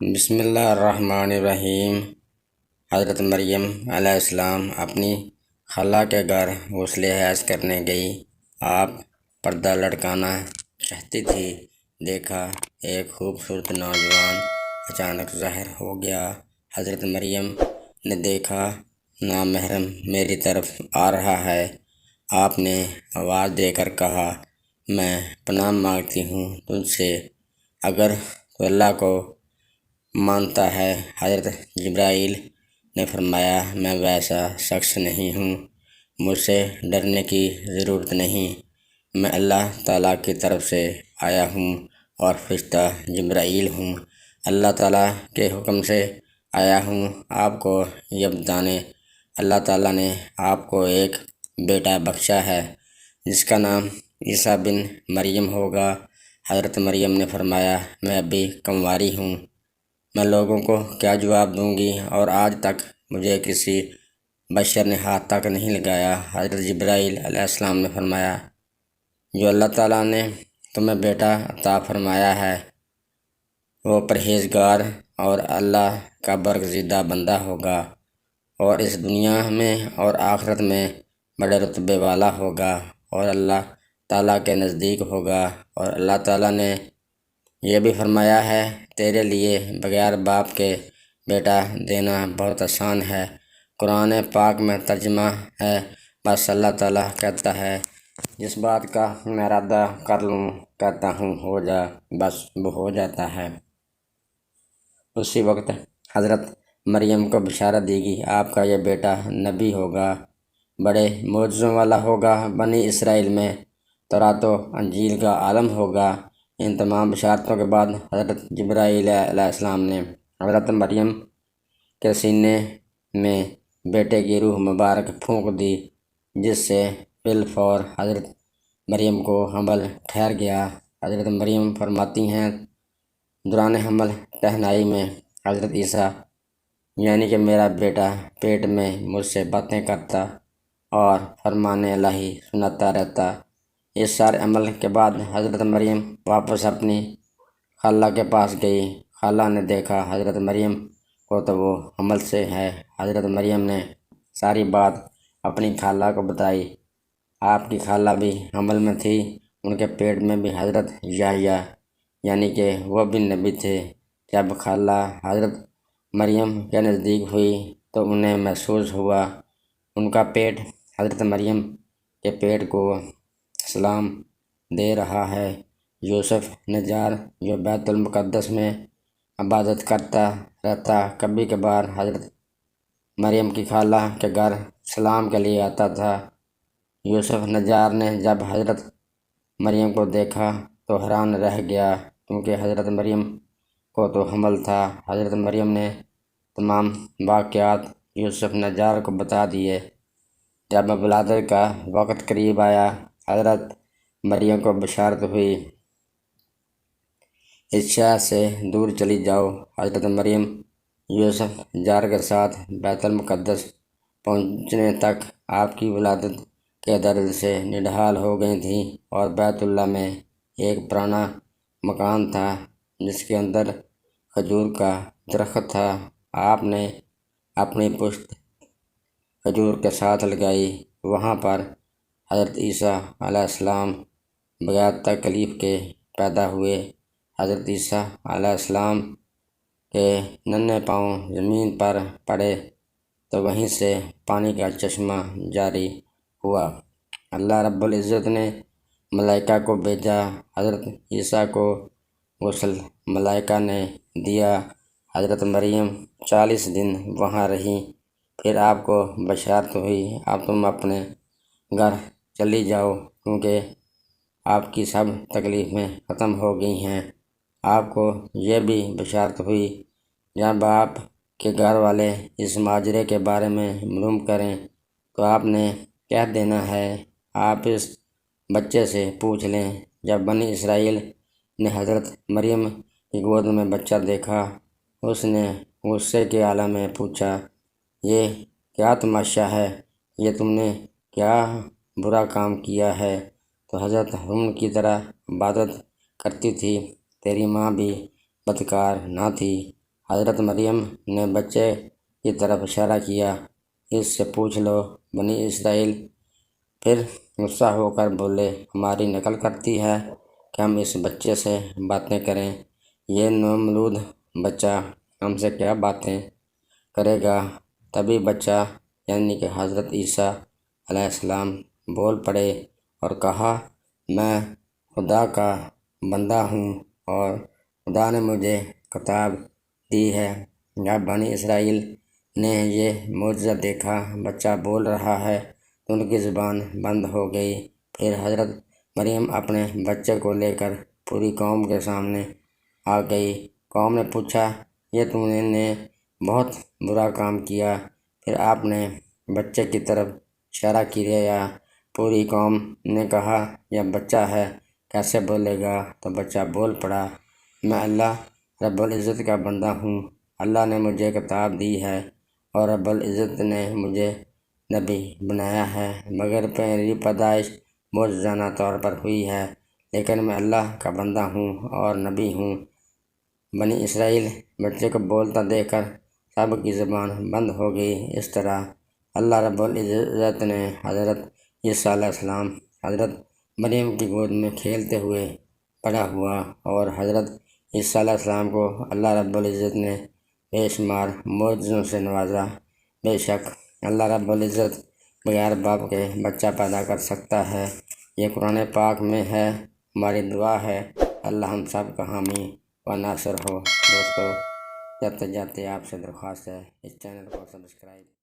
بسم اللہ الرحمن الرحیم۔ حضرت مریم علیہ السلام اپنی خالہ کے گھر غسل حیض کرنے گئی۔ آپ پردہ لٹکانا چاہتی تھی، دیکھا ایک خوبصورت نوجوان اچانک ظاہر ہو گیا۔ حضرت مریم نے دیکھا نامحرم میری طرف آ رہا ہے۔ آپ نے آواز دے کر کہا، میں پناہ مانگتی ہوں تجھ سے، اگر تو اللہ کو مانتا ہے۔ حضرت جبرائیل نے فرمایا، میں ویسا شخص نہیں ہوں، مجھ سے ڈرنے کی ضرورت نہیں، میں اللہ تعالیٰ کی طرف سے آیا ہوں اور فرشتہ جبرائیل ہوں، اللہ تعالیٰ کے حکم سے آیا ہوں۔ آپ کو یہ بتانے، اللہ تعالیٰ نے آپ کو ایک بیٹا بخشا ہے جس کا نام عیسیٰ بن مریم ہوگا۔ حضرت مریم نے فرمایا، میں ابھی کنواری ہوں، میں لوگوں کو کیا جواب دوں گی، اور آج تک مجھے کسی بشر نے ہاتھ تک نہیں لگایا۔ حضرت جبرائیل علیہ السلام نے فرمایا، جو اللہ تعالیٰ نے تمہیں بیٹا عطا فرمایا ہے وہ پرہیزگار اور اللہ کا برگزیدہ بندہ ہوگا، اور اس دنیا میں اور آخرت میں بڑے رتبے والا ہوگا، اور اللہ تعالیٰ کے نزدیک ہوگا۔ اور اللہ تعالیٰ نے یہ بھی فرمایا ہے، تیرے لیے بغیر باپ کے بیٹا دینا بہت آسان ہے۔ قرآن پاک میں ترجمہ ہے، بس اللہ تعالیٰ کہتا ہے، جس بات کا میں ارادہ کر لوں کہتا ہوں ہو جا، بس وہ ہو جاتا ہے۔ اسی وقت حضرت مریم کو بشارت دی گئی، آپ کا یہ بیٹا نبی ہوگا، بڑے معجزوں والا ہوگا، بنی اسرائیل میں تورات و انجیل کا عالم ہوگا۔ ان تمام بشارتوں کے بعد حضرت جبرائیل علیہ السلام نے حضرت مریم کے سینے میں بیٹے کی روح مبارک پھونک دی، جس سے بالفور حضرت مریم کو حمل ٹھہر گیا۔ حضرت مریم فرماتی ہیں، دوران حمل تنہائی میں حضرت عیسیٰ یعنی کہ میرا بیٹا پیٹ میں مجھ سے باتیں کرتا اور فرمان الہی سناتا رہتا۔ اس سارے عمل کے بعد حضرت مریم واپس اپنی خالہ کے پاس گئی۔ خالہ نے دیکھا حضرت مریم کو تو وہ حمل سے ہے۔ حضرت مریم نے ساری بات اپنی خالہ کو بتائی۔ آپ کی خالہ بھی حمل میں تھی، ان کے پیٹ میں بھی حضرت یحییٰ یعنی کہ وہ بھی نبی تھے۔ جب خالہ حضرت مریم کے نزدیک ہوئی تو انہیں محسوس ہوا ان کا پیٹ حضرت مریم کے پیٹ کو سلام دے رہا ہے۔ یوسف نجار جو بیت المقدس میں عبادت کرتا رہتا، کبھی کبھار حضرت مریم کی خالہ کے گھر سلام کے لیے آتا تھا۔ یوسف نجار نے جب حضرت مریم کو دیکھا تو حیران رہ گیا، کیونکہ حضرت مریم کو تو حمل تھا۔ حضرت مریم نے تمام واقعات یوسف نجار کو بتا دیے۔ جب ولادت کا وقت قریب آیا، حضرت مریم کو بشارت ہوئی، اس شہر سے دور چلی جاؤ۔ حضرت مریم یوسف نجار کے ساتھ بیت المقدس پہنچنے تک آپ کی ولادت کے درد سے نڈھال ہو گئی تھیں، اور بیت اللہ میں ایک پرانا مکان تھا جس کے اندر کھجور کا درخت تھا۔ آپ نے اپنی پشت کھجور کے ساتھ لگائی، وہاں پر حضرت عیسیٰ علیہ السلام بغیر تکلیف کے پیدا ہوئے۔ حضرت عیسیٰ علیہ السلام کے ننھے پاؤں زمین پر پڑے تو وہیں سے پانی کا چشمہ جاری ہوا۔ اللہ رب العزت نے ملائکہ کو بھیجا، حضرت عیسیٰ کو غسل ملائکہ نے دیا۔ حضرت مریم 40 دن وہاں رہیں، پھر آپ کو بشارت ہوئی، اب تم اپنے گھر چلی جاؤ، کیونکہ آپ کی سب تکلیفیں ختم ہو گئی ہیں۔ آپ کو یہ بھی بشارت ہوئی، جب آپ کے گھر والے اس ماجرے کے بارے میں معلوم کریں تو آپ نے کہہ دینا ہے، آپ اس بچے سے پوچھ لیں۔ جب بنی اسرائیل نے حضرت مریم کی گود میں بچہ دیکھا، اس نے غصے کے عالم میں پوچھا، یہ کیا تماشا ہے، یہ تم نے کیا برا کام کیا ہے؟ تو حضرت ہارون کی طرح عبادت کرتی تھی، تیری ماں بھی بدکار نہ تھی۔ حضرت مریم نے بچے کی طرف اشارہ کیا، اس سے پوچھ لو۔ بنی اسرائیل پھر غصہ ہو کر بولے، ہماری نقل کرتی ہے کہ ہم اس بچے سے باتیں کریں؟ یہ نومولود بچہ ہم سے کیا باتیں کرے گا؟ تبھی بچہ یعنی کہ حضرت عیسیٰ علیہ السلام بول پڑے اور کہا، میں خدا کا بندہ ہوں اور خدا نے مجھے کتاب دی ہے۔ جب بنی اسرائیل نے یہ معجزہ دیکھا، بچہ بول رہا ہے، تو ان کی زبان بند ہو گئی۔ پھر حضرت مریم اپنے بچے کو لے کر پوری قوم کے سامنے آ گئی۔ قوم نے پوچھا، یہ تم نے بہت برا کام کیا۔ پھر آپ نے بچے کی طرف اشارہ کیا۔ پوری قوم نے کہا، یہ بچہ ہے، کیسے بولے گا؟ تو بچہ بول پڑا، میں اللہ رب العزت کا بندہ ہوں۔ اللہ نے مجھے کتاب دی ہے اور رب العزت نے مجھے نبی بنایا ہے، مگر میری پیدائش معجزانہ طور پر ہوئی ہے، لیکن میں اللہ کا بندہ ہوں اور نبی ہوں۔ بنی اسرائیل بچے کو بولتا دیکھ کر سب کی زبان بند ہو گئی۔ اس طرح اللہ رب العزت نے حضرت عیسیٰ علیہ السلام حضرت مریم کی گود میں کھیلتے ہوئے پیدا ہوا، اور حضرت عیسیٰ علیہ السلام کو اللہ رب العزت نے بے شمار معجزوں سے نوازا۔ بے شک اللہ رب العزت بغیر باپ کے بچہ پیدا کر سکتا ہے۔ یہ قرآن پاک میں ہے۔ ہماری دعا ہے اللہ ہم سب کا حامی و ناصر ہو۔ دوستو، جاتے جاتے آپ سے درخواست ہے، اس چینل کو سبسکرائب